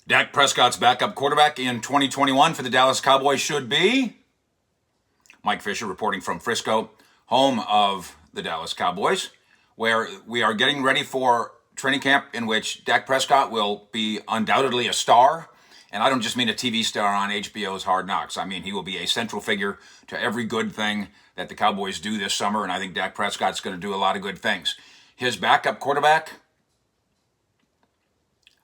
Dak Prescott's backup quarterback in 2021 for the Dallas Cowboys should be Mike Fisher, reporting from Frisco, home of the Dallas Cowboys, where we are getting ready for training camp in which Dak Prescott will be undoubtedly a star. And I don't just mean a TV star on HBO's Hard Knocks. I mean, he will be a central figure to every good thing that the Cowboys do this summer, and I think Dak Prescott's going to do a lot of good things. His backup quarterback,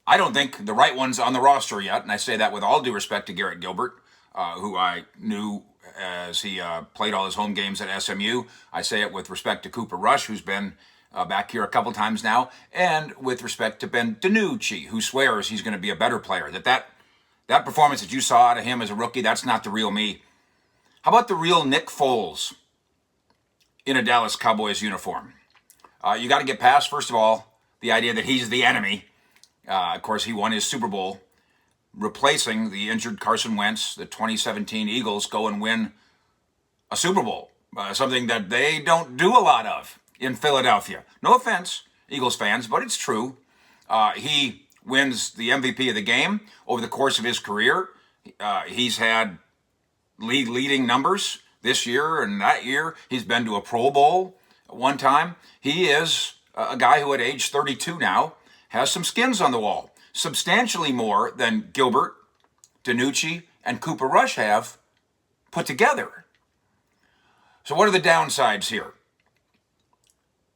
I don't think the right one's on the roster yet, and I say that with all due respect to Garrett Gilbert, who I knew as he played all his home games at SMU. I say it with respect to Cooper Rush, who's been back here a couple times now, and with respect to Ben DiNucci, who swears he's going to be a better player. That performance that you saw out of him as a rookie, that's not the real me. How about the real Nick Foles in a Dallas Cowboys uniform? You got to get past, first of all, the idea that he's the enemy. Of course, he won his Super Bowl, replacing the injured Carson Wentz. The 2017 Eagles go and win a Super Bowl, something that they don't do a lot of in Philadelphia. No offense, Eagles fans, but it's true. He wins the MVP of the game over the course of his career. He's had leading numbers this year and that year. He's been to a Pro Bowl one time. He is a guy who at age 32 now has some skins on the wall, substantially more than Gilbert, DiNucci, and Cooper Rush have put together. So what are the downsides here?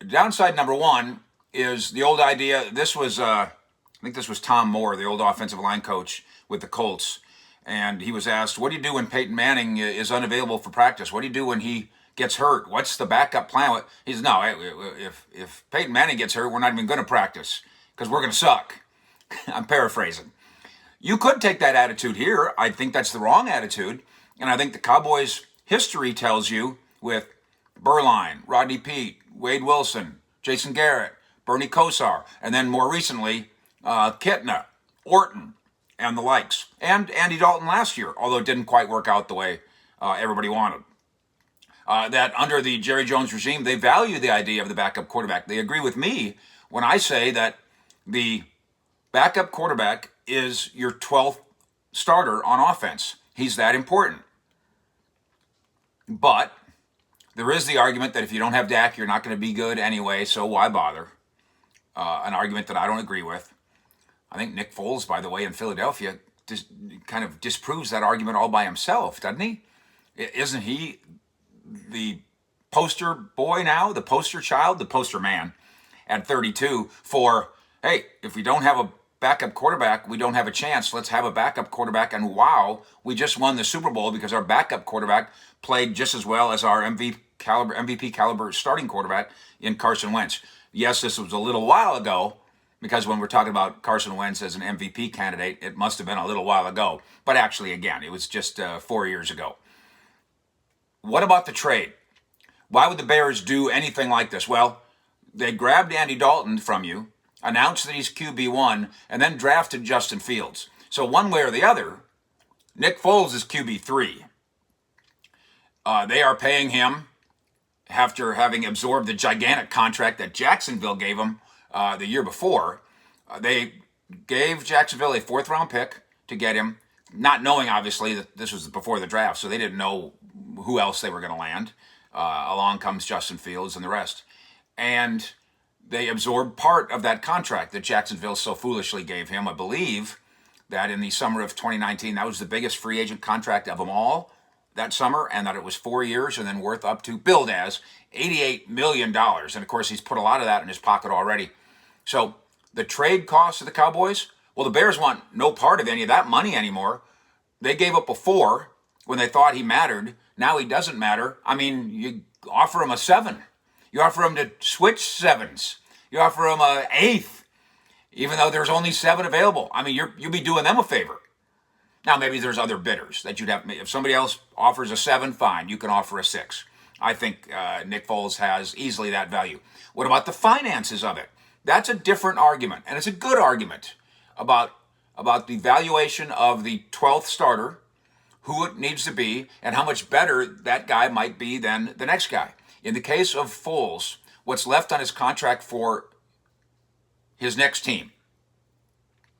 Downside number one is the old idea. I think this was Tom Moore, the old offensive line coach with the Colts, and he was asked, what do you do when Peyton Manning is unavailable for practice? What do you do when he gets hurt? What's the backup plan? He says, no, if Peyton Manning gets hurt, we're not even going to practice because we're going to suck. I'm paraphrasing. You could take that attitude here. I think that's the wrong attitude. And I think the Cowboys' history tells you with Berline, Rodney Peete, Wade Wilson, Jason Garrett, Bernie Kosar, and then more recently, Kitna, Orton, and the likes. And Andy Dalton last year, although it didn't quite work out the way everybody wanted. That under the Jerry Jones regime, they value the idea of the backup quarterback. They agree with me when I say that the backup quarterback is your 12th starter on offense. He's that important. But there is the argument that if you don't have Dak, you're not going to be good anyway, so why bother? An argument that I don't agree with. I think Nick Foles, by the way, in Philadelphia, kind of disproves that argument all by himself, doesn't he? Isn't he the poster boy now, the poster child, the poster man at 32 for, hey, if we don't have a backup quarterback, we don't have a chance. Let's have a backup quarterback. And wow, we just won the Super Bowl because our backup quarterback played just as well as our MVP caliber starting quarterback in Carson Wentz. Yes, this was a little while ago, because when we're talking about Carson Wentz as an MVP candidate, it must have been a little while ago. But actually, again, it was just 4 years ago. What about the trade? Why would the Bears do anything like this? Well, they grabbed Andy Dalton from you, announced that he's QB1, and then drafted Justin Fields. So one way or the other, Nick Foles is QB3. They are paying him after having absorbed the gigantic contract that Jacksonville gave him the year before. They gave Jacksonville a 4th-round pick to get him, not knowing, obviously, that this was before the draft, so they didn't know who else they were going to land. Along comes Justin Fields and the rest. And they absorbed part of that contract that Jacksonville so foolishly gave him. I believe that in the summer of 2019, that was the biggest free agent contract of them all that summer, and that it was 4 years and then worth up to, billed as, $88 million. And of course, he's put a lot of that in his pocket already. So the trade costs of the Cowboys, well, the Bears want no part of any of that money anymore. They gave up a 4 when they thought he mattered. Now he doesn't matter. I mean, you offer him a 7. You offer him to switch 7s. You offer him a 8th, even though there's only 7 available. I mean, you'd be doing them a favor. Now, maybe there's other bidders that you'd have. If somebody else offers a 7, fine, you can offer a 6. I think Nick Foles has easily that value. What about the finances of it? That's a different argument, and it's a good argument about the valuation of the 12th starter, who it needs to be, and how much better that guy might be than the next guy. In the case of Foles, what's left on his contract for his next team,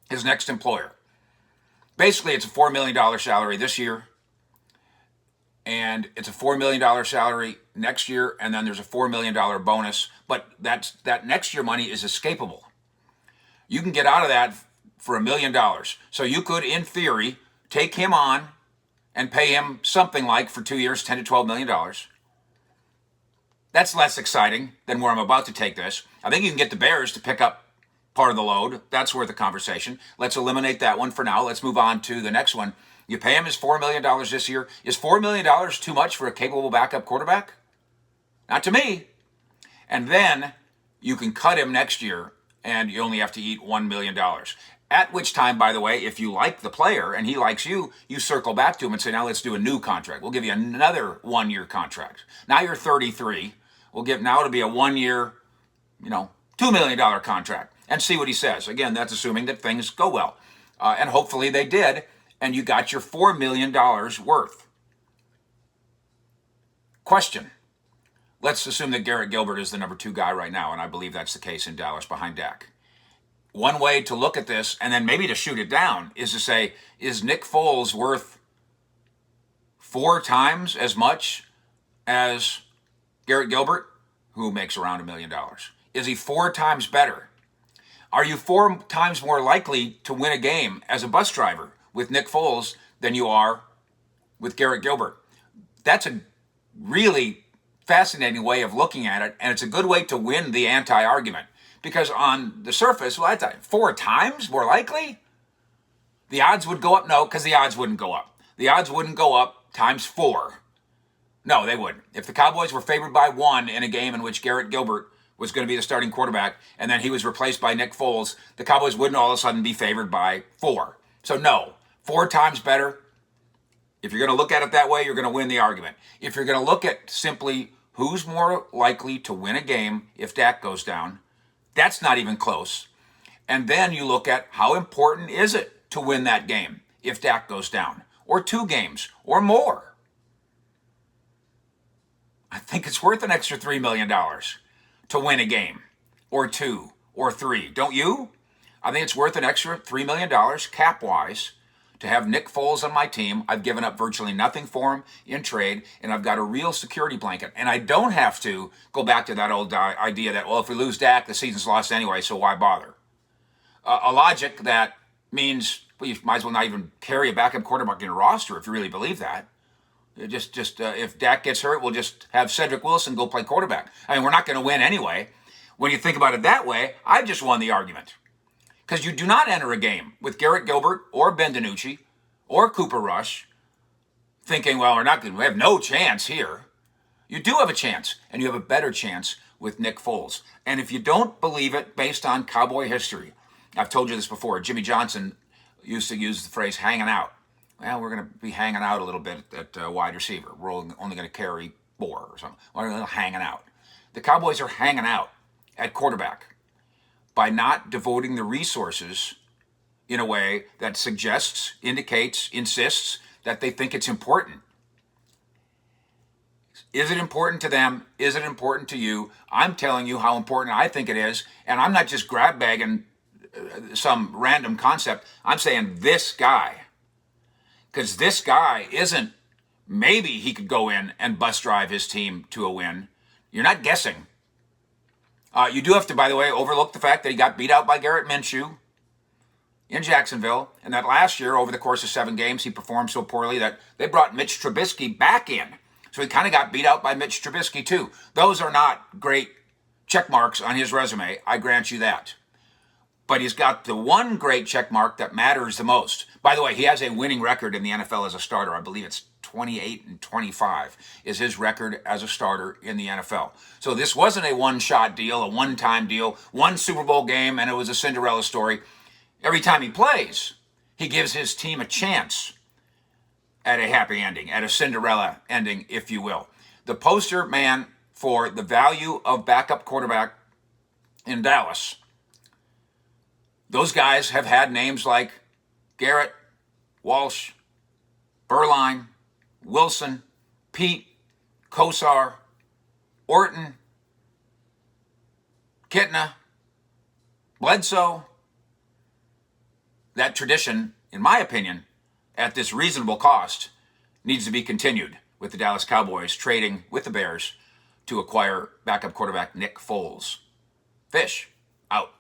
his next employer, Basically, it's a $4 million salary this year, and it's a $4 million salary next year, and then there's a $4 million bonus. But that next year money is escapable. You can get out of that for $1 million. So you could, in theory, take him on and pay him something like, for 2 years, $10 to $12 million. That's less exciting than where I'm about to take this. I think you can get the Bears to pick up part of the load. That's worth a conversation. Let's eliminate that one for now. Let's move on to the next one. You pay him his $4 million this year. Is $4 million too much for a capable backup quarterback? Not to me. And then you can cut him next year, and you only have to eat $1 million. At which time, by the way, if you like the player and he likes you, you circle back to him and say, now let's do a new contract. We'll give you another 1-year contract. Now you're 33. Now it'll be a 1-year, $2 million contract, and see what he says. Again, that's assuming that things go well. And hopefully they did, and you got your $4 million worth. Question. Let's assume that Garrett Gilbert is the number 2 guy right now, and I believe that's the case in Dallas behind Dak. One way to look at this, and then maybe to shoot it down, is to say, is Nick Foles worth 4 times as much as Garrett Gilbert, who makes around $1 million? Is he 4 times better? Are you 4 times more likely to win a game as a bus driver with Nick Foles than you are with Garrett Gilbert? That's a really fascinating way of looking at it, and it's a good way to win the anti-argument. Because on the surface, well, that's 4 times more likely? The odds would go up? No, because the odds wouldn't go up. The odds wouldn't go up times 4. No, they wouldn't. If the Cowboys were favored by 1 in a game in which Garrett Gilbert was going to be the starting quarterback, and then he was replaced by Nick Foles, the Cowboys wouldn't all of a sudden be favored by 4. So no, 4 times better. If you're going to look at it that way, you're going to win the argument. If you're going to look at simply who's more likely to win a game if Dak goes down, that's not even close. And then you look at how important is it to win that game if Dak goes down, or 2 games, or more. I think it's worth an extra $3 million to win a game, or 2, or 3. Don't you? I think it's worth an extra $3 million cap-wise to have Nick Foles on my team. I've given up virtually nothing for him in trade, and I've got a real security blanket. And I don't have to go back to that old idea that, well, if we lose Dak, the season's lost anyway, so why bother? A logic that means, well, you might as well not even carry a backup quarterback in your roster if you really believe that. If Dak gets hurt, we'll just have Cedric Wilson go play quarterback. I mean, we're not going to win anyway. When you think about it that way, I've just won the argument. Because you do not enter a game with Garrett Gilbert or Ben DiNucci or Cooper Rush thinking, well, we have no chance here. You do have a chance, and you have a better chance with Nick Foles. And if you don't believe it based on Cowboy history, I've told you this before, Jimmy Johnson used to use the phrase hanging out. Well, we're going to be hanging out a little bit at wide receiver. We're only going to carry 4 or something. We're hanging out. The Cowboys are hanging out at quarterback by not devoting the resources in a way that suggests, indicates, insists that they think it's important. Is it important to them? Is it important to you? I'm telling you how important I think it is, and I'm not just grab bagging some random concept. I'm saying this guy. Because this guy isn't, maybe he could go in and bus drive his team to a win. You're not guessing. You do have to, by the way, overlook the fact that he got beat out by Garrett Minshew in Jacksonville, and that last year, over the course of 7 games, he performed so poorly that they brought Mitch Trubisky back in. So he kind of got beat out by Mitch Trubisky, too. Those are not great check marks on his resume, I grant you that. But he's got the one great check mark that matters the most. By the way, he has a winning record in the NFL as a starter. I believe it's 28-25 is his record as a starter in the NFL. So this wasn't a one-shot deal, a one-time deal, one Super Bowl game, and it was a Cinderella story. Every time he plays, he gives his team a chance at a happy ending, at a Cinderella ending, if you will. The poster man for the value of backup quarterback in Dallas, those guys have had names like Garrett, Walsh, Berline, Wilson, Pete, Kosar, Orton, Kitna, Bledsoe. That tradition, in my opinion, at this reasonable cost needs to be continued, with the Dallas Cowboys trading with the Bears to acquire backup quarterback Nick Foles. Fish, out.